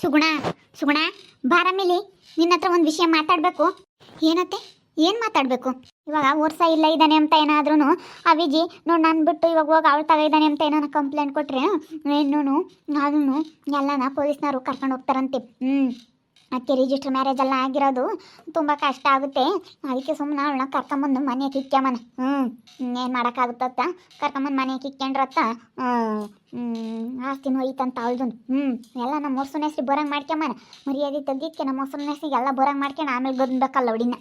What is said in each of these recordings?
ಸುಗುಣ ಸುಗುಣ ಬಾರಮೇಲಿ ನಿನ್ನ ಹತ್ರ ಒಂದು ವಿಷಯ ಮಾತಾಡಬೇಕು. ಏನತ್ತೆ? ಏನು ಮಾತಾಡಬೇಕು? ಇವಾಗ ವರ್ಷ ಇಲ್ಲ ಇದ್ದಾನೆ ಅಂತ ಏನಾದ್ರೂ ಆ ವಿಜಿ ನೋಡಿ ನಾನು ಬಿಟ್ಟು ಇವಾಗ ಹೋಗಿ ಅವಳು ತಗ ಇದ್ದಾನೆ ಅಂತ ಏನಾನ ಕಂಪ್ಲೇಂಟ್ ಕೊಟ್ಟರೆ ಇನ್ನೂ ಅದನ್ನು ಎಲ್ಲನ ಪೊಲೀಸ್ನವರು ಕರ್ಕೊಂಡು ಹೋಗ್ತಾರಂತೆ. ಅದಕ್ಕೆ ರಿಜಿಸ್ಟರ್ ಮ್ಯಾರೇಜ್ ಎಲ್ಲ ಆಗಿರೋದು ತುಂಬ ಕಷ್ಟ ಆಗುತ್ತೆ. ಅದಕ್ಕೆ ಸುಮ್ಮನೆ ಅವಳನ್ನ ಕರ್ಕೊಂಬಂದು ಮನೆಗೆ ಕಿಕ್ಕ್ಯಮ್ಮನ. ಏನು ಮಾಡೋಕ್ಕಾಗುತ್ತತ್ತ ಕರ್ಕೊಂಬಂದು ಮನೆಗೆ ಕಿಕ್ಕೊಂಡ್ರತ್ತ ಆಸ್ತಿನೂ ಐತಂತ ಅವಳ್ದು. ಎಲ್ಲ ನಮ್ಮ ಮೊಸರು ಹೆಸ್ರು ಬರಂಗೆ ಮಾಡ್ಕೊಂಬನ. ಮರ್ಯಾದೆ ತೆಗಿಕ್ಕೆ ನಮ್ಮ ಮೊಸರು ಹೆಸ್ರಿಗೆ ಎಲ್ಲ ಬರಂಗೆ ಮಾಡ್ಕೊಂಡು ಆಮೇಲೆ ಬಂದಬೇಕಲ್ಲ ಅವಳಿನ.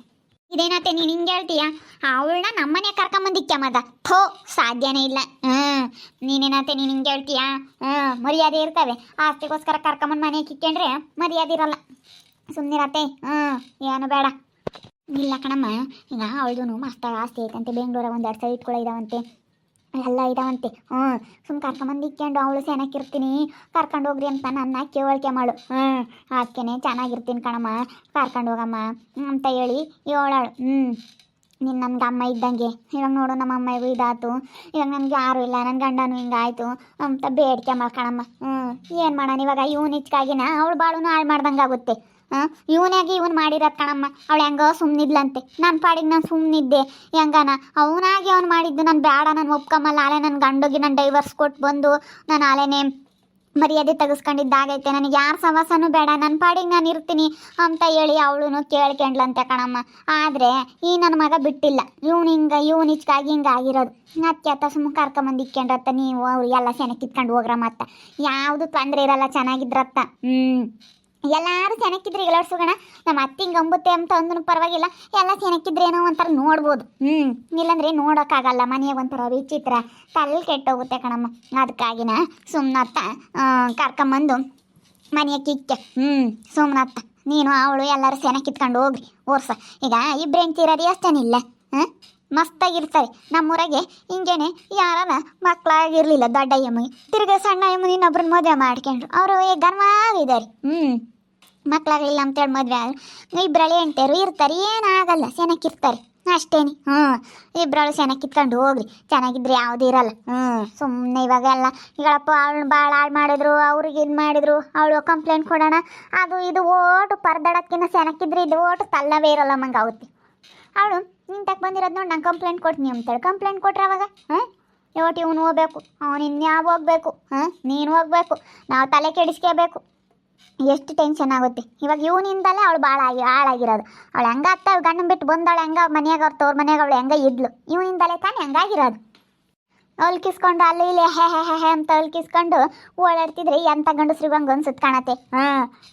ಇದೇನತ್ತೆ ನೀನು ಹಿಂಗೆ ಹೇಳ್ತೀಯ? ಅವಳನ್ನ ನಮ್ಮನೆ ಕರ್ಕೊಂಬಂದಿಕ್ಕೆಮ್ಮದ ಥೋ ಸಾಧ್ಯನೇ ಇಲ್ಲ. ನೀನೇನತ್ತೆ ನೀನು ಹಿಂಗೆ ಹೇಳ್ತೀಯ? ಮರ್ಯಾದೆ ಇರ್ತವೆ. ಆಸ್ತಿಗೋಸ್ಕರ ಕರ್ಕೊಂಬಂದು ಮನೆ ಕಿಕ್ಕೊಂಡ್ರೆ ಮರ್ಯಾದೆ ಇರಲ್ಲ. ಸುಮ್ಮನಿರತ್ತೆ. ಏನು ಬೇಡ. ಇಲ್ಲ ಕಣಮ್ಮ, ಈಗ ಅವಳದು ಮಸ್ತಾಗ ಆಸ್ತಿ ಐತಂತೆ. ಬೆಂಗಳೂರಾಗ ಒಂದು 2 ಸೈಟ್ಗಳು ಇದಾವಂತೆ, ಎಲ್ಲ ಇದಾವಂತೆ. ಸುಮ್ಮನೆ ಕರ್ಕೊಂಬಂದು ಇಕ್ಕೊಂಡು ಅವಳು ಚೆನ್ನಾಗಿರ್ತೀನಿ ಕರ್ಕೊಂಡು ಹೋಗ್ರಿ ಅಂತ ನನ್ನ ಕೇಳಿಕೆ ಮಾಡು. ಅದಕ್ಕೇ ಚೆನ್ನಾಗಿರ್ತೀನಿ ಕಣಮ್ಮ ಕರ್ಕೊಂಡು ಹೋಗಮ್ಮ ಅಂತ ಹೇಳಿ ಹೇಳಾಳು. ನೀನು ನನ್ಗೆ ಅಮ್ಮ ಇದ್ದಂಗೆ. ಇವಾಗ ನೋಡು ನಮ್ಮ ಅಮ್ಮಗೂ ಇದಾಯ್ತು, ಇವಾಗ ನನಗೆ ಯಾರೂ ಇಲ್ಲ, ನನ್ನ ಗಂಡನೂ ಹಿಂಗಾಯ್ತು ಅಂತ ಬೇಡಿಕೆ ಮಾಡ್ಕಣಮ್ಮ. ಏನು ಮಾಡೋಣ ಇವಾಗ? ಇವನು ಇಚ್ಕಾಗಿನ ಅವಳು ಬಾಳುನು ಹಾಳು ಮಾಡ್ದಂಗೆ ಆಗುತ್ತೆ. ಇವನಾಗಿ ಇವನು ಮಾಡಿರೋದು ಕಣಮ್ಮ. ಅವಳು ಹೆಂಗೋ ಸುಮ್ಮನಿದ್ಲಂತೆ, ನನ್ನ ಪಾಡಿಗೆ ನಾನು ಸುಮ್ಮನಿದ್ದೆ. ಹೆಂಗನ ಅವನಾಗಿ ಅವ್ನು ಮಾಡಿದ್ದು ನಾನು ಬೇಡ, ನಾನು ಒಪ್ಕೊಂಬಲ್ಲ. ಆಲೆ ನನ್ನ ಗಂಡೋಗಿ ನಾನು ಡೈವರ್ಸ್ ಕೊಟ್ಟು ಬಂದು ನಾನು ಆಲೆನೇ ಮರ್ಯಾದೆ ತೆಗೆಸ್ಕೊಂಡಿದ್ದಾಗೈತೆ. ನನಗೆ ಯಾರ ಸವಾಸನೂ ಬೇಡ, ನನ್ನ ಪಾಡಿಗೆ ನಾನು ಇರ್ತೀನಿ ಅಂತ ಹೇಳಿ ಅವಳು ಕೇಳ್ಕೊಂಡ್ಲಂತೆ ಕಣಮ್ಮ. ಆದರೆ ಈ ನನ್ನ ಮಗ ಬಿಟ್ಟಿಲ್ಲ. ಇವನು ಇಚ್ಕಾಗಿ ಹಿಂಗೆ ಆಗಿರೋದು. ಅದಕ್ಕೆ ಅತ್ತ ಸುಮ್ಮನೆ ಕರ್ಕೊಂಬಂದು ಇಕ್ಕೊಂಡ್ರತ್ತ ನೀವು ಅವ್ರು ಎಲ್ಲ ಸೆನೆ ಕಿತ್ಕೊಂಡು ಹೋಗ್ರ. ಮತ್ತು ಯಾವುದು ತೊಂದರೆ ಇರಲ್ಲ, ಚೆನ್ನಾಗಿದ್ರತ್ತ. ಎಲ್ಲರೂ ಸೆನಕ್ಕಿದ್ರೆ ಇಗಳೋಡ್ಸೋಣ. ನಮ್ಮ ಅತ್ತಿಂಗೆ ಅಂಬುತ್ತೆ ಅಂತ ಅಂದ್ರೂ ಪರವಾಗಿಲ್ಲ, ಎಲ್ಲ ಸೆನಕ್ಕಿದ್ರೇನೋ ಒಂಥರ ನೋಡ್ಬೋದು. ಇಲ್ಲಾಂದ್ರೆ ನೋಡೋಕ್ಕಾಗಲ್ಲ. ಮನೆಯಾಗ ಒಂಥರ ವಿಚಿತ್ರ ತಲೆ ಕೆಟ್ಟೋಗುತ್ತೆ ಕಣಮ್ಮ. ಅದಕ್ಕಾಗಿನ ಸುಮ್ಮನತ್ತ ಕರ್ಕೊಂಬಂದು ಮನೆಯ ಕಿಕ್ಕೆ. ಸುಮ್ಮನತ್ತ ನೀನು ಅವಳು ಎಲ್ಲರೂ ಸೆನೆ ಕಿತ್ಕೊಂಡು ಹೋಗ್ರಿ ಓರ್ಸ. ಈಗ ಇಬ್ಬರು ಹೆಂಡ್ತಿರೋದು ಅಷ್ಟೇನಿಲ್ಲ, ಮಸ್ತಾಗಿರ್ತಾರೆ. ನಮ್ಮೂರಾಗೆ ಹಿಂಗೇನೆ ಯಾರ ಮಕ್ಕಳಾಗಿರ್ಲಿಲ್ಲ, ದೊಡ್ಡ ಎಮ್ಮಗೆ ತಿರ್ಗಿ ಸಣ್ಣ ಎಮ್ಮ ಇನ್ನೊಬ್ರನ್ನ ಮದುವೆ ಮಾಡ್ಕೊಂಡ್ರು. ಅವರು ಗರ್ವಾಗಿದ್ದಾರೆ. ಮಕ್ಕಳಾಗಲಿಲ್ಲ ಅಂತೇಳಿ ಮದುವೆ ಆದ್ರು. ಇಬ್ಬರಲ್ಲಿ ಹೆಂಡ್ತಿಯರು ಇರ್ತಾರೆ, ಏನಾಗಲ್ಲ, ಸೆನಕ್ಕಿರ್ತಾರೆ ಅಷ್ಟೇನಿ. ಇಬ್ಬರಳು ಸೆನಕ್ಕಿತ್ಕೊಂಡು ಹೋಗ್ರಿ, ಚೆನ್ನಾಗಿದ್ರೆ ಯಾವುದೂ ಇರಲ್ಲ. ಸುಮ್ಮನೆ ಇವಾಗೆಲ್ಲ ಈಗಳಪ್ಪ ಅವಳನ್ನ ಭಾಳ ಹಾಳು ಮಾಡಿದ್ರು, ಅವ್ರಿಗೆ ಇದು ಮಾಡಿದ್ರು, ಅವಳು ಕಂಪ್ಲೇಂಟ್ ಕೊಡೋಣ ಅದು ಇದು ಓಟು ಪರದಾಡೋಕ್ಕಿಂತ ಸೆನಕ್ಕಿದ್ರೆ ಇದು ಓಟು ತಲ್ಲವೇ ಇರಲ್ಲ ಮಂಗೆ ಆಗುತ್ತೆ. ಅವಳು ನಿಂತಕ್ಕೆ ಬಂದಿರೋದು ನೋಡಿ ನಾನು ಕಂಪ್ಲೇಂಟ್ ಕೊಡ್ತೀನಿ ಅಂತೇಳಿ ಕಂಪ್ಲೇಂಟ್ ಕೊಟ್ರೆ ಅವಾಗ ಇವತ್ತು ಇವನು ಹೋಗ್ಬೇಕು, ಅವನು ಇನ್ಯಾವ ಹೋಗ್ಬೇಕು, ನೀನು ಹೋಗ್ಬೇಕು, ನಾವು ತಲೆ ಕೆಡಿಸ್ಕೋಬೇಕು. ಎಷ್ಟು ಟೆನ್ಷನ್ ಆಗುತ್ತೆ. ಇವಾಗ ಇವನಿಂದಲೇ ಅವಳು ಭಾಳ ಹಾಳಾಗಿರೋದು. ಅವಳು ಹೆಂಗ ಆಗ್ತಾ ಗಂಡನ ಬಿಟ್ಟು ಬಂದವಳು ಹೆಂಗ ಮನೆಯಾಗ ಅವ್ರ ತವ್ರ ಮನೆಯಾಗ ಅವಳು ಹೆಂಗ ಇದ್ಲು, ಇವನಿಂದಲೇ ತಾನೇ ಹೆಂಗಾಗಿರೋದು. ಅಲ್ಕಿಸ್ಕೊಂಡು ಅಲ್ಲಿ ಇಲ್ಲಿ ಹೆ ಹೆ ಹೆ ಅಂತ ಅಲ್ಕಿಸ್ಕೊಂಡು ಓಡಾಡ್ತಿದ್ರೆ ಎಂಥ ಗಂಡಸ್ರಿಗೆ ಹಂಗೆ ಅನ್ಸುತ್ತೆ ಕಾಣತ್ತೆ.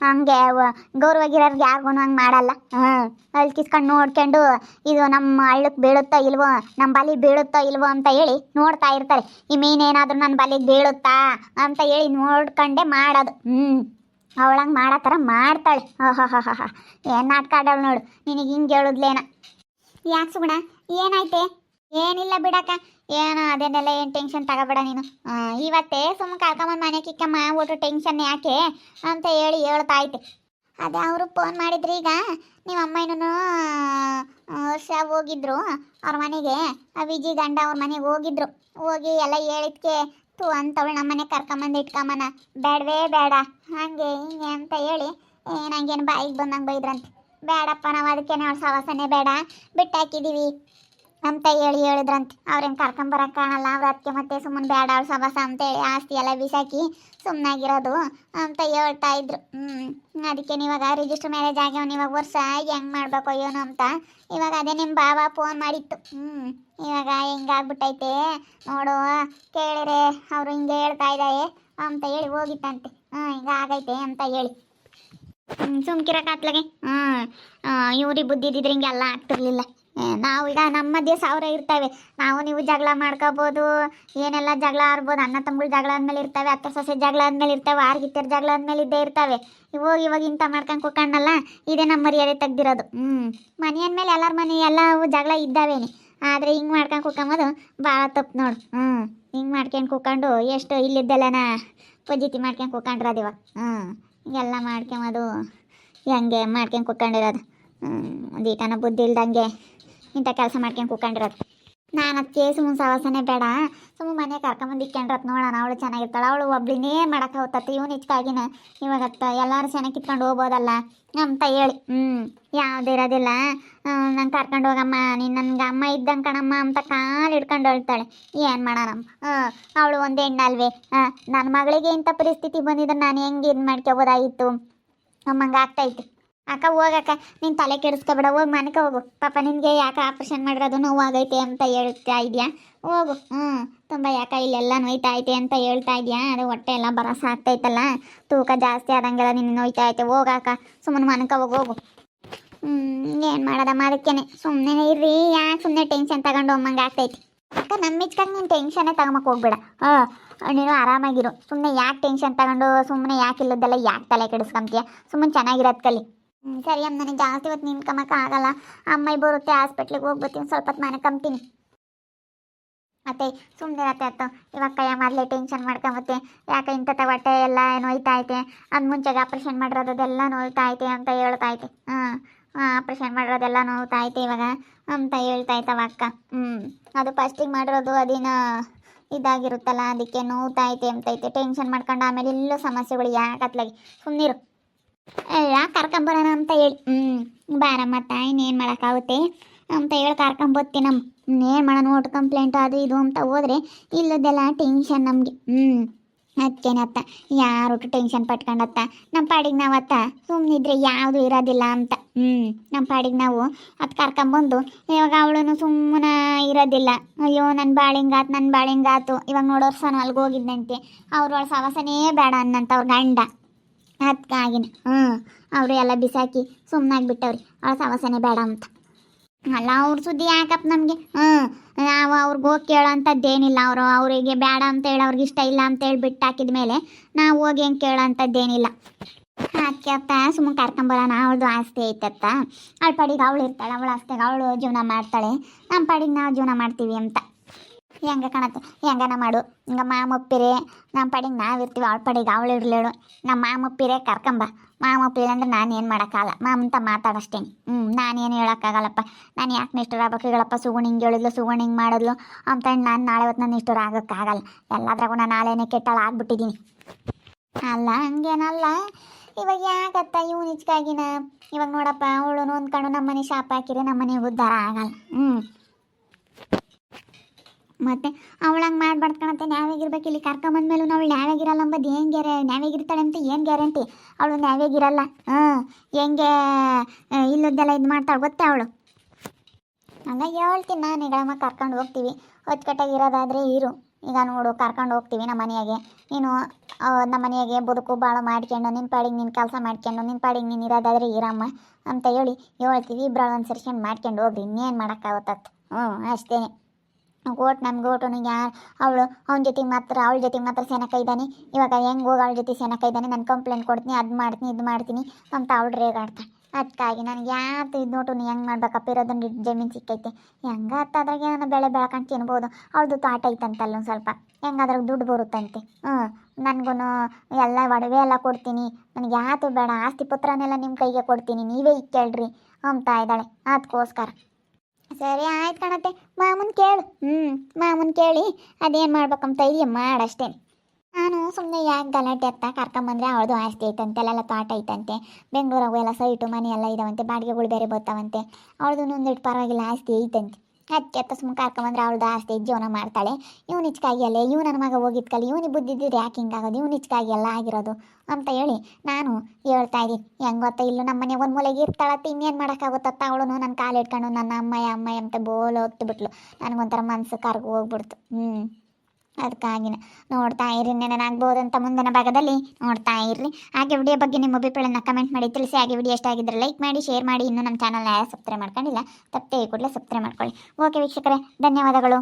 ಹಂಗೆ ಗೌರವಾಗಿರೋರ್ಗೆ ಯಾರಿಗೂ ಹಂಗೆ ಮಾಡಲ್ಲ. ಅಲ್ಕಿಸ್ಕೊಂಡು ನೋಡ್ಕೊಂಡು ಇದು ನಮ್ಮ ಹಳ್ಳಕ್ಕೆ ಬೀಳುತ್ತೋ ಇಲ್ವೋ, ನಮ್ಮ ಬಲಿಗೆ ಬೀಳುತ್ತೋ ಇಲ್ವೋ ಅಂತ ಹೇಳಿ ನೋಡ್ತಾ ಇರ್ತಾರೆ. ಈ ಮೀನೇನಾದರೂ ನನ್ನ ಬಲಿಗೆ ಬೀಳುತ್ತಾ ಅಂತ ಹೇಳಿ ನೋಡ್ಕೊಂಡೇ ಮಾಡೋದು. ಅವಳಂಗೆ ಮಾಡೋ ಥರ ಮಾಡ್ತಾಳೆ. ಏನು ನಾಟಕ ಆಡವಳು ನೋಡು. ನಿನಗೆ ಹಿಂಗೆ ಹೇಳುದ್ಲೇನ? ಯಾಕೆ ಸುಗುಣ ಏನಾಯ್ತೆ? ಏನಿಲ್ಲ ಬಿಡಕ್ಕ, ಏನು ಅದೇನೆಲ್ಲ ಏನು ಟೆನ್ಷನ್ ತಗೋಬೇಡ ನೀನು. ಇವತ್ತೇ ಸುಮ್ಮನೆ ಕರ್ಕೊಂಬಂದು ಮನೆ ಕಿಕ್ಕಮ್ಮ ಒಟ್ಟು ಟೆನ್ಷನ್ ಯಾಕೆ ಅಂತ ಹೇಳಿ ಹೇಳ್ತಾ ಐತೆ. ಅದೇ ಅವರು ಫೋನ್ ಮಾಡಿದ್ರಿ. ಈಗ ನಿಮ್ಮ ಅಮ್ಮ ಇನ್ನೂ ವರ್ಷ ಹೋಗಿದ್ರು ಅವ್ರ ಮನೆಗೆ, ಆ ವಿಜಿ ಗಂಡ ಅವ್ರ ಮನೆಗೆ ಹೋಗಿದ್ರು. ಹೋಗಿ ಎಲ್ಲ ಹೇಳಿದ್ಕೆ ತು ಅಂತವಳು ನಮ್ಮನೆ ಕರ್ಕೊಂಬಂದು ಇಟ್ಕೊಂಬನ ಬೇಡವೇ ಬೇಡ ಹಾಗೆ ಹಿಂಗೆ ಅಂತ ಹೇಳಿ ನಂಗೇನು ಬಾಯಿಗೆ ಬಂದಂಗೆ ಬೈದ್ರಂತೆ. ಬೇಡಪ್ಪ ನಾವು ಅದಕ್ಕೇನೆ ಅವ್ರ ಸವಾಸನೆ ಬೇಡ ಬಿಟ್ಟಾಕಿದ್ದೀವಿ ಅಂತ ಹೇಳಿದ್ರಂತೆ. ಅವ್ರೇನು ಕರ್ಕೊಂಬರಕ್ಕೆ ಕಾಣಲ್ಲ, ಅವ್ರ ಅದಕ್ಕೆ ಮತ್ತೆ ಸುಮ್ಮನೆ ಬೇಡ ಅವಳು ಸವಾಸ ಅಂತೇಳಿ ಆಸ್ತಿ ಎಲ್ಲ ಬಿಸಾಕಿ ಸುಮ್ಮನಾಗಿರೋದು ಅಂತ ಹೇಳ್ತಾ ಇದ್ರು. ಅದಕ್ಕೆ ಇವಾಗ ರಿಜಿಸ್ಟರ್ ಮ್ಯಾರೇಜ್ ಆಗ್ಯಾವ, ಇವಾಗ ವರ್ಷ ಹೆಂಗೆ ಮಾಡ್ಬೇಕು ಏನೋ ಅಂತ ಇವಾಗ ಅದೇ ನಿಮ್ಮ ಬಾವ ಫೋನ್ ಮಾಡಿತ್ತು. ಇವಾಗ ಹಿಂಗಾಗ್ಬಿಟ್ಟೈತೆ ನೋಡು, ಕೇಳಿರೆ ಅವರು ಹಿಂಗೆ ಹೇಳ್ತಾ ಇದ್ದಾರೆ ಅಂತ ಹೇಳಿ ಹೋಗಿತ್ತಂತೆ. ಹಿಂಗ ಆಗೈತೆ ಅಂತ ಹೇಳಿ ಸುಮ್ಕಿರಕ್ಕಾತ್ಲಗೆ. ಇವ್ರಿಗೆ ಬುದ್ಧಿ ಇದ್ದಿದ್ರೆ ಹಿಂಗೆಲ್ಲ ಆಗ್ತಿರ್ಲಿಲ್ಲ. ನಾವು ಈಗ ನಮ್ಮ ಮಧ್ಯೆ 1000 ಇರ್ತವೆ. ನಾವು ನೀವು ಜಗಳ ಮಾಡ್ಕೋಬೋದು, ಏನೆಲ್ಲ ಜಗಳ ಆಡ್ಬೋದು. ಅಣ್ಣ ತಮ್ಮಗಳು ಜಗಳ ಆದ್ಮೇಲೆ ಇರ್ತವೆ, ಅತ್ತೆ ಸೊಸೆ ಜಗಳ ಆದ್ಮೇಲೆ ಇರ್ತವೆ, ಆರ್ಗಿತ್ತರ ಜಗಳ ಆದ್ಮೇಲೆ ಇದ್ದೇ ಇರ್ತವೆ. ಇವಾಗ ಇಂಥ ಮಾಡ್ಕೊಂಡು ಕೂಕಣ್ಣಲ್ಲ, ಇದೇ ನಮ್ಮ ಮರ್ಯಾದೆ ತೆಗ್ದಿರೋದು. ಮನೆ ಅಂದಮೇಲೆ ಎಲ್ಲರ ಮನೆ ಎಲ್ಲವೂ ಜಗಳ ಇದ್ದಾವೇನೆ. ಆದರೆ ಹಿಂಗೆ ಮಾಡ್ಕೊಂಡು ಕೂಕೊಂಬೋದು ಭಾಳ ತಪ್ಪು ನೋಡು. ಹಿಂಗೆ ಮಾಡ್ಕೊಂಡು ಕೂಕೊಂಡು ಎಷ್ಟು ಇಲ್ಲಿದ್ದೆಲ್ಲನ ಪಜಿತಿ ಮಾಡ್ಕೊಂಡು ಕೂಕೊಂಡ್ರದು ಇವಾಗ. ಹಿಂಗೆಲ್ಲ ಮಾಡ್ಕೊಂಬೋದು ಹೆಂಗೆ ಮಾಡ್ಕೊಂಡು ಕೂಕೊಂಡಿರೋದು. ಒಂದೀಟನ ಬುದ್ಧಿ ಇಲ್ದಂಗೆ ಇಂಥ ಕೆಲಸ ಮಾಡ್ಕೊಂಡು ಕೂಕೊಂಡಿರೋದು. ನಾನು ಅದಕ್ಕೆ ಸುಮ್ಮನೆ ಸವಾಸನೆ ಬೇಡ, ಸುಮ್ಮನೆ ಮನೆ ಕರ್ಕೊಂಬಂದು ಇಕ್ಕೊಂಡ್ರತ್ ನೋಡೋಣ, ಅವಳು ಚೆನ್ನಾಗಿರ್ತಾಳೆ. ಅವಳು ಒಬ್ಳಿನೇ ಮಾಡಕ್ಕೆ ಹೋಗ್ತತ್ತೆ, ಇವನು ಇಚ್ಕಾಗಿನ ಇವಾಗತ್ತ ಎಲ್ಲರೂ ಚೆನ್ನಾಗಿ ಕಿತ್ಕೊಂಡು ಹೋಗ್ಬೋದಲ್ಲ ಅಂತ ಹೇಳಿ ಯಾವ್ದು ಇರೋದಿಲ್ಲ. ನಾನು ಕರ್ಕೊಂಡು ಹೋಗಮ್ಮ, ನೀನು ನನ್ಗೆ ಅಮ್ಮ ಇದ್ದಂಗೆ ಕಣಮ್ಮ ಅಂತ ಕಾಲು ಹಿಡ್ಕೊಂಡು ಹೇಳ್ತಾಳೆ. ಏನು ಮಾಡೋಣಮ್ಮ, ಅವಳು ಒಂದು ಹೆಣ್ಣಲ್ವೇ, ನನ್ನ ಮಗಳಿಗೆ ಇಂಥ ಪರಿಸ್ಥಿತಿ ಬಂದಿದ್ರೆ ನಾನು ಹೆಂಗೆ ಇದು ಮಾಡ್ಕೊಬೋದಾಗಿತ್ತು, ಅಮ್ಮಂಗೆ ಆಗ್ತಾಯಿತ್ತು. ಅಕ್ಕ ಹೋಗಕ್ಕ, ನೀನು ತಲೆ ಕೆಡಿಸ್ಕೊಬೇಡ, ಹೋಗಿ ಮನೆಗೆ ಹೋಗು. ಪಾಪ ನಿನಗೆ ಯಾಕೆ ಆಪ್ರೇಷನ್ ಮಾಡಿರೋದು ನೋವಾಗೈತೆ ಅಂತ ಹೇಳ್ತಾ ಇದೆಯಾ, ಹೋಗು. ತುಂಬ ಯಾಕೆ ಇಲ್ಲೆಲ್ಲ ನೋಯ್ತಾ ಐತೆ ಅಂತ ಹೇಳ್ತಾ ಇದೆಯಾ, ಅದು ಹೊಟ್ಟೆ ಎಲ್ಲ ಬರಸ ಆಗ್ತೈತಲ್ಲ, ತೂಕ ಜಾಸ್ತಿ ಆದಂಗೆಲ್ಲ ನಿನ್ನ ನೋಯ್ತಾ ಐತೆ. ಹೋಗಾಕ, ಸುಮ್ಮನೆ ಮನೆಗೆ ಹೋಗು. ಏನು ಮಾಡೋದಮ್ಮ, ಅದಕ್ಕೇನೆ ಸುಮ್ಮನೆ ಇರ್ರಿ, ಯಾಕೆ ಸುಮ್ಮನೆ ಟೆನ್ಷನ್ ತಗೊಂಡು ಅಮ್ಮಂಗೆ ಆಗ್ತೈತಿ. ಅಕ್ಕ ನಮ್ಮಿಚ್ಕಾಗ ನೀನು ಟೆನ್ಷನ್ನೇ ತಗೊಂಬಕ್ಕೆ ಹೋಗ್ಬೇಡ, ನೀನು ಆರಾಮಾಗಿರು. ಸುಮ್ಮನೆ ಯಾಕೆ ಟೆನ್ಷನ್ ತಗೊಂಡು ಸುಮ್ಮನೆ ಯಾಕೆ ಇಲ್ಲದೆಲ್ಲ ಯಾಕೆ ತಲೆ ಕೆಡಿಸ್ಕೊಂತೀಯ, ಸುಮ್ಮನೆ ಚೆನ್ನಾಗಿರೋದು ಕಲಿ. ಸರಿ ಅಮ್ಮ, ನನಗೆ ಜಾಸ್ತಿ ಹೊತ್ತು ನಿಂತ್ಕೊಂಬಕ್ಕೆ ಆಗಲ್ಲ, ಅಮ್ಮ ಬರುತ್ತೆ, ಹಾಸ್ಪಿಟ್ಲಿಗೆ ಹೋಗ್ಬರ್ತೀನಿ, ಸ್ವಲ್ಪ ಹೊತ್ತು ಮನೆ ಕಂಬ್ತೀನಿ. ಮತ್ತೆ ಸುಮ್ಮನೆ ಇರತ್ತೆ ಆಯ್ತು, ಇವಾಗ ಕೈಯ ಮೊದಲೇ ಟೆನ್ಷನ್ ಮಾಡ್ಕೊಂಬತ್ತೆ, ಯಾಕೆ ಇಂಥ ಹೊಟ್ಟೆ ಎಲ್ಲ ನೋಯ್ತಾ ಐತೆ, ಅದು ಮುಂಚೆಗೆ ಆಪ್ರೇಷನ್ ಮಾಡಿರೋದೆಲ್ಲ ನೋಯ್ತಾ ಐತೆ ಅಂತ ಹೇಳ್ತಾ ಐತೆ. ಆಪ್ರೇಷನ್ ಮಾಡಿರೋದೆಲ್ಲ ನೋವ್ತಾ ಐತೆ ಇವಾಗ ಅಂತ ಹೇಳ್ತಾ ಐತವ ಅಕ್ಕ. ಅದು ಫಸ್ಟಿಗೆ ಮಾಡಿರೋದು ಅದೇನ ಇದಾಗಿರುತ್ತಲ್ಲ, ಅದಕ್ಕೆ ನೋವ್ತಾ ಐತೆ ಅಂತೈತೆ. ಟೆನ್ಷನ್ ಮಾಡ್ಕೊಂಡು ಆಮೇಲೆ ಎಲ್ಲೂ ಸಮಸ್ಯೆಗಳು ಯಾಕತ್ಲಾಗಿ ಸುಮ್ಮನಿರು. ಎಲ್ಲ ಕರ್ಕೊಂಬರೋಣ ಅಂತ ಹೇಳಿ ಬಾರಮ್ಮ ತಾಯಿ, ಇನ್ನೇನು ಮಾಡೋಕ್ಕಾಗುತ್ತೆ ಅಂತ ಹೇಳಿ ಕರ್ಕೊಂಬರ್ತೀನಮ್ಮ. ಏನು ಮಾಡೋಣ, ನೋಟ್ ಕಂಪ್ಲೇಂಟ್ ಅದು ಇದು ಅಂತ ಹೋದರೆ ಇಲ್ಲದೆಲ್ಲ ಟೆನ್ಷನ್ ನಮಗೆ. ಅದಕ್ಕೇನತ್ತ ಯಾರು ಟೆನ್ಷನ್ ಪಟ್ಕೊಂಡತ್ತ, ನಮ್ಮ ಪಾಡಿಗೆ ನಾವತ್ತ ಸುಮ್ಮನಿದ್ರೆ ಯಾವುದು ಇರೋದಿಲ್ಲ ಅಂತ. ನಮ್ಮ ಪಾಡಿಗೆ ನಾವು ಅದು ಕರ್ಕೊಂಬಂದು ಇವಾಗ ಅವಳು ಸುಮ್ಮನೆ ಇರೋದಿಲ್ಲ. ಅಯ್ಯೋ ನನ್ನ ಬಾಳಿಂಗಾತು ಇವಾಗ ನೋಡೋರು ಸಹ ಅಲ್ಲಿಗೆ ಹೋಗಿದ್ದಂತೆ, ಅವ್ರೊಳ ಸವಾಸನೇ ಬೇಡ ಅನ್ನಂತ ಅವ್ರ ಗಂಡ. ಅದಕ್ಕಾಗಿನ ಅವರು ಎಲ್ಲ ಬಿಸಾಕಿ ಸುಮ್ಮನಾಗ್ಬಿಟ್ಟವ್ರಿ, ಅವಳ ಸವಾಸನೆ ಬೇಡ ಅಂತ. ಅಲ್ಲ ಅವ್ರ ಸುದ್ದಿ ಯಾಕಪ್ಪ ನಮಗೆ, ನಾವು ಅವ್ರಿಗೆ ಹೋಗಿ ಕೇಳೋಂಥದ್ದೇನಿಲ್ಲ. ಅವರಿಗೆ ಬೇಡ ಅಂತ ಹೇಳಿ ಅವ್ರಿಗೆ ಇಷ್ಟ ಇಲ್ಲ ಅಂತ ಹೇಳಿ ಬಿಟ್ಟು ಹಾಕಿದ ಮೇಲೆ ನಾವು ಹೋಗಿ ಹೆಂಗೆ ಕೇಳೋಂಥದ್ದೇನಿಲ್ಲ. ಅದಕ್ಕೆ ಅತ್ತ ಸುಮ್ಮನೆ ಕರ್ಕೊಂಬರೋಣ, ಅವಳದು ಆಸ್ತಿ ಐತತ್ತ, ಅವಳ ಪಾಡಿಗೆ ಅವಳು ಇರ್ತಾಳೆ, ಅವಳ ಆಸ್ತಿಗೆ ಅವಳು ಜೀವನ ಮಾಡ್ತಾಳೆ, ನಮ್ಮ ಪಾಡಿಗೆ ನಾವು ಜೀವನ ಮಾಡ್ತೀವಿ ಅಂತ. ಹೆಂಗೆ ಕಾಣತ್ತೆ, ಹೆಂಗನ ಮಾಡು. ಹಿಂಗ ಮಾಮಪ್ಪಿರೆ ನಮ್ಮ ಪಾಡಿಗೆ ನಾವಿರ್ತೀವಿ, ಅವಳ ಪಾಡಿಗೆ ಅವಳು ಇರಲೇಳು. ನಮ್ಮ ಮಾಮಪ್ಪಿರೆ ಕರ್ಕೊಂಬ, ಮಾಮಪ್ಪಿರೆ ಅಂದ್ರೆ ನಾನು ಏನು ಮಾಡೋಕ್ಕಾಗಲ್ಲ, ಮಾಮಂತ ಮಾತಾಡಷ್ಟೇನೆ. ನಾನೇನು ಹೇಳೋಕ್ಕಾಗಲ್ಲಪ್ಪ. ನಾನು ಯಾಕೆ ನಿಷ್ಠುರ ಆಗ್ಬೇಕು ಹೇಳಪ್ಪ, ಸುಗುಣ ಹಿಂಗೆ ಹೇಳಿದ್ಲು, ಸುಗುಣ ಹಿಂಗೆ ಮಾಡಿದ್ಲು ಅಂತ ನಾನು ನಾಳೆ ಹೊತ್ತು ನಾನು ನಿಷ್ಠುರ ಆಗೋಕ್ಕಾಗಲ್ಲ. ಎಲ್ಲದ್ರಾಗೂ ನಾನು ನಾಳೆನೇ ಕೆಟ್ಟಾಳ ಆಗ್ಬಿಟ್ಟಿದ್ದೀನಿ. ಅಲ್ಲ ಹಂಗೇನಲ್ಲ, ಇವಾಗ ಯಾಕತ್ತ ಇವ್ನು ಇಚ್ಕಾಗಿನ ಇವಾಗ ನೋಡಪ್ಪ, ಅವಳು ನೊಂದ್ಕೊಂಡು ನಮ್ಮನೆ ಶಾಪ ಹಾಕಿದ್ರೆ ನಮ್ಮನೆ ಉದ್ಧಾರ ಆಗಲ್ಲ. ಮತ್ತು ಅವಳಂಗೆ ಮಾಡ್ಬಾರ್ದು ಕಣತ್ತೆ, ನ್ಯಾಯಾಗಿರ್ಬೇಕು. ಇಲ್ಲಿ ಕರ್ಕೊಂಬಂದ್ಮೇಲೂ ಅವಳು ನ್ಯಾಯಾಗಿರಲ್ಲ ಅಂಬದು ಏನು ನ್ಯಾಯಾಗಿರ್ತಾಳೆ ಅಂತ ಏನು ಗ್ಯಾರಂಟಿ? ಅವಳು ನ್ಯಾಯಾಗಿರಲ್ಲ. ಹೆಂಗೆ ಇಲ್ಲದ್ದೆಲ್ಲ ಇದು ಮಾಡ್ತಾಳೆ ಗೊತ್ತೇ ಅವಳು. ಅಲ್ಲ ಹೇಳ್ತೀನಿ ನಾನು, ಈಗಮ್ಮ ಕರ್ಕೊಂಡು ಹೋಗ್ತೀವಿ, ಅಚ್ಚುಕಟ್ಟಾಗಿರೋದಾದರೆ ಇರು. ಈಗ ನೋಡು ಕರ್ಕೊಂಡು ಹೋಗ್ತೀವಿ ನಮ್ಮ ಮನೆಯಾಗೆ, ನೀನು ನಮ್ಮ ಮನೆಯಾಗೆ ಬದುಕು ಭಾಳ ಮಾಡ್ಕೊಂಡು ನಿನ್ನ ಪಾಡಿಗೆ ನೀನು ಕೆಲಸ ಮಾಡ್ಕೊಂಡು ನಿನ್ನ ಪಾಡಿಗೆ ನೀನು ಇರೋದಾದರೆ ಇರಮ್ಮ ಅಂತ ಹೇಳಿ ಹೇಳ್ತೀವಿ. ಇಬ್ಬರು ಒಂದು ಸೆರ್ಷನ್ ಮಾಡ್ಕೊಂಡು ಹೋಗ್ರಿ, ಇನ್ನೇನು ಮಾಡೋಕ್ಕಾಗುತ್ತತ್ತು. ಅಷ್ಟೇ. ನಮ್ಗೆ ಓಟು ಯಾರು ಅವಳು ಅವಳ ಜೊತೆಗೆ ಮಾತ್ರ ಸೆನಕ ಇದ್ದಾನೆ. ಇವಾಗ ಹೆಂಗೆ ಹೋಗಿ ಅವಳ ಜೊತೆ ಸೆನಕ ಇದ್ದಾನೆ, ನಾನು ಕಂಪ್ಲೇಂಟ್ ಕೊಡ್ತೀನಿ, ಅದು ಮಾಡ್ತೀನಿ ಇದು ಮಾಡ್ತೀನಿ ಅಂತ ಅವಳು ರೇಗಾಡ್ತಾಳೆ. ಅದಕ್ಕಾಗಿ ನನಗೆ ಯಾತು ಇದು ನೋಟು ಹೆಂಗೆ ಮಾಡ್ಬೇಕಪ್ಪ, ಇರೋದನ್ನು ಜಮೀನು ಸಿಕ್ಕೈತೆ, ಹೆಂಗೆ ಅದಾಗೆ ನಾನು ಬೆಳೆ ಬೆಳ್ಕೊಂಡು ತಿನ್ಬೋದು. ಅವಳದು ತೋಟ ಐತಂತಲ್ಲ ಒಂದು ಸ್ವಲ್ಪ, ಹೆಂಗಾದ್ರಾಗ ದುಡ್ಡು ಬರುತ್ತಂತೆ. ನನಗೂ ಎಲ್ಲ ಒಡವೆ ಎಲ್ಲ ಕೊಡ್ತೀನಿ, ನನಗೆ ಯಾತು ಬೇಡ, ಆಸ್ತಿ ಪತ್ರನೆಲ್ಲ ನಿಮ್ಮ ಕೈಗೆ ಕೊಡ್ತೀನಿ, ನೀವೇ ಇಕ್ಕೇಳ್ರಿ ಅಂತ ಇದ್ದಾಳೆ. ಅದಕ್ಕೋಸ್ಕರ ಸರಿ ಆಯ್ತು ಕಣತ್ತೆ, ಮಾಮೂನ್ ಕೇಳು. ಮಾಮೂನ್ ಕೇಳಿ ಅದೇನು ಮಾಡ್ಬೇಕಂತ ಇದೆಯಾ ಮಾಡಷ್ಟೇ. ನಾನು ಸುಮ್ಮನೆ ಯಾಕೆ ಗಲಾಟೆ ಅತ್ತ, ಕರ್ಕೊಂಬಂದ್ರೆ ಅವಳದು ಆಸ್ತಿ ಐತಂತೆ, ಅಲ್ಲೆಲ್ಲ ತೋಟ ಐತಂತೆ, ಬೆಂಗಳೂರಾಗೂ ಎಲ್ಲ ಸೈಟು ಮನೆ ಎಲ್ಲ ಇದಾವಂತೆ, ಬಾಡಿಗೆಗಳು ಬೇರೆ ಬರ್ತಾವಂತೆ, ಅವಳದು ಒಂದಿಟ್ಟು ಪರವಾಗಿಲ್ಲ ಆಸ್ತಿ ಐತಂತೆ. ಅದಕ್ಕೆ ಅತ್ತ ಸುಮ್ಮನೆ ಕರ್ಕೊಂಬಂದ್ರೆ ಅವಳದು ಆಸ್ತಿ ಜೀವನ ಮಾಡ್ತಾಳೆ. ಇವ್ನು ಇಚ್ಕಾಗಿಯಲ್ಲ, ಇವ್ ನನ್ನ ಮಗ ಹೋಗಿದ್ಕಲ್ಲಿ ಇವನಿಗೆ ಬುದ್ಧಿದ್ದಿದ್ರೆ ಯಾಕೆ ಹಿಂಗಾಗೋದು, ಇವ್ನು ಇಚ್ಕಾಗಿಯಲ್ಲ ಆಗಿರೋದು ಅಂತ ಹೇಳಿ ನಾನು ಹೇಳ್ತಾ ಇದ್ದೀನಿ. ಹೆಂಗೆ ಗೊತ್ತಾ, ಇಲ್ಲೂ ನಮ್ಮ ಮನೆ ಒಂದು ಮೂಲೆಗೆ ಇರ್ತಾಳತ್ತ, ಇನ್ನೇನು ಮಾಡೋಕ್ಕಾಗುತ್ತತ್ತ. ಅವಳು ನನ್ನ ಕಾಲು ಇಟ್ಕೊಂಡು ನನ್ನ ಅಮ್ಮಯ್ಯ ಅಂತ ಬೋಲ್ ಹೊತ್ತು ಬಿಟ್ಲು. ನನಗೊಂಥರ ಮನಸ್ಸು ಕರ್ಗು ಹೋಗ್ಬಿಡ್ತು. ಅದಕ್ಕಾಗಿನ ನೋಡ್ತಾ ಇರ್ರಿ, ನೆನನಾಗ್ಬೋದಂತ ಮುಂದಿನ ಭಾಗದಲ್ಲಿ ನೋಡ್ತಾ ಇರ್ರಿ. ಹಾಗೆ ವಿಡಿಯೋ ಬಗ್ಗೆ ನಿಮ್ಮ ಅಭಿಪ್ರಾಯನ ಕಮೆಂಟ್ ಮಾಡಿ ತಿಳಿಸಿ. ಹಾಗೆ ವಿಡಿಯೋ ಇಷ್ಟ ಆಗಿದ್ದರೆ ಲೈಕ್ ಮಾಡಿ, ಶೇರ್ ಮಾಡಿ. ಇನ್ನೂ ನಮ್ಮ ಚಾನಲ್ನ ಸಬ್ಸ್ಕ್ರೈಬ್ ಮಾಡ್ಕೊಂಡಿಲ್ಲ, ತಪ್ಪದೆ ಕೂಡಲೇ ಸಬ್ಸ್ಕ್ರೈಬ್ ಮಾಡ್ಕೊಳ್ಳಿ. ಓಕೆ ವೀಕ್ಷಕರೇ, ಧನ್ಯವಾದಗಳು.